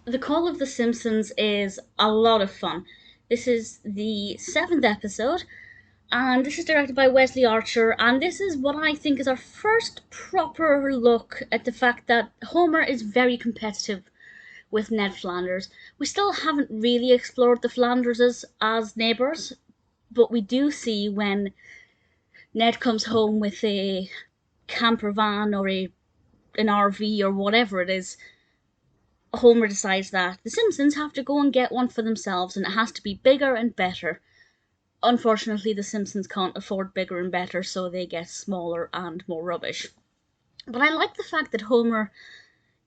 The Call of the Simpsons is a lot of fun. This is the seventh episode, and this is directed by Wesley Archer, and this is what I think is our first proper look at the fact that Homer is very competitive with Ned Flanders. We still haven't really explored the Flanderses as neighbours, but we do see when Ned comes home with a camper van or an RV or whatever it is. Homer decides that the Simpsons have to go and get one for themselves, and it has to be bigger and better. Unfortunately, the Simpsons can't afford bigger and better, so they get smaller and more rubbish. But I like the fact that Homer,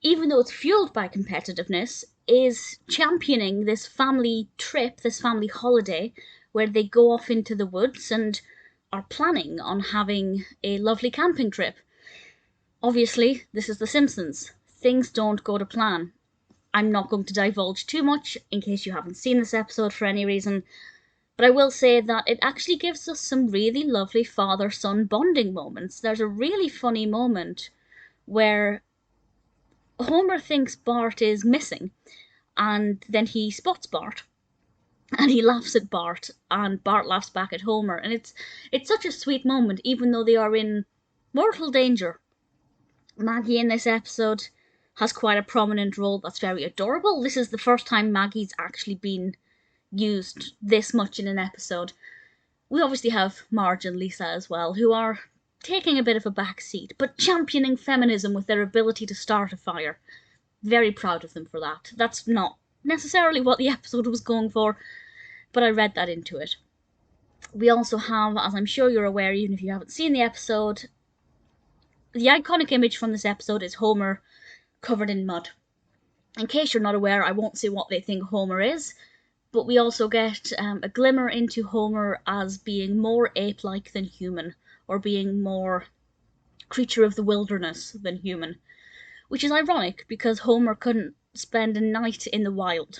even though it's fueled by competitiveness, is championing this family trip, this family holiday, where they go off into the woods and are planning on having a lovely camping trip. Obviously, this is The Simpsons. Things don't go to plan. I'm not going to divulge too much in case you haven't seen this episode for any reason, but I will say that it actually gives us some really lovely father-son bonding moments. There's a really funny moment where Homer thinks Bart is missing, and then he spots Bart, and he laughs at Bart, and Bart laughs back at Homer, and it's such a sweet moment, even though they are in mortal danger. Maggie in this episode has quite a prominent role that's very adorable. This is the first time Maggie's actually been used this much in an episode. We obviously have Marge and Lisa as well, who are taking a bit of a back seat, but championing feminism with their ability to start a fire. Very proud of them for that. That's not necessarily what the episode was going for, but I read that into it. We also have, as I'm sure you're aware, even if you haven't seen the episode, the iconic image from this episode is Homer covered in mud. In case you're not aware, I won't say what they think Homer is, but we also get a glimmer into Homer as being more ape-like than human, or being more creature of the wilderness than human, which is ironic because Homer couldn't spend a night in the wild.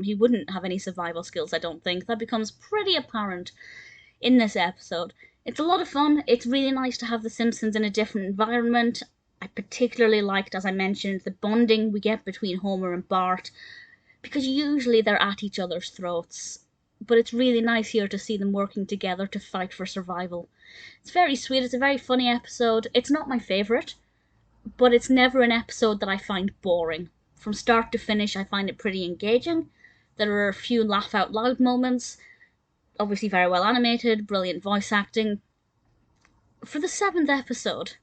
He wouldn't have any survival skills, I don't think. That becomes pretty apparent in this episode. It's a lot of fun. It's really nice to have the Simpsons in a different environment. I particularly liked, as I mentioned, the bonding we get between Homer and Bart, because usually they're at each other's throats, but it's really nice here to see them working together to fight for survival. It's very sweet, it's a very funny episode. It's not my favourite, but it's never an episode that I find boring. From start to finish, I find it pretty engaging. There are a few laugh out loud moments, obviously very well animated, brilliant voice acting. For the seventh episode,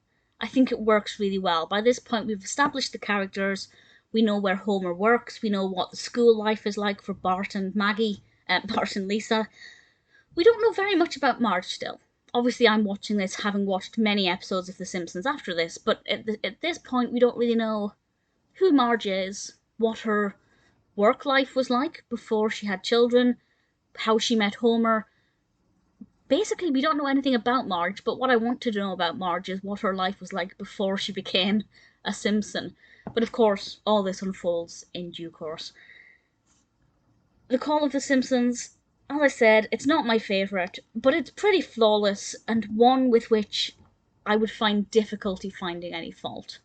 I think it works really well. By this point, we've established the characters. We know where Homer works. We know what the school life is like for Bart and Maggie, Bart and Lisa. We don't know very much about Marge still. Obviously, I'm watching this having watched many episodes of The Simpsons after this, but at this point, we don't really know who Marge is, what her work life was like before she had children, how she met Homer. Basically, we don't know anything about Marge, but what I want to know about Marge is what her life was like before she became a Simpson. But of course, all this unfolds in due course. The Call of the Simpsons, as I said, it's not my favourite, but it's pretty flawless and one with which I would find difficulty finding any fault.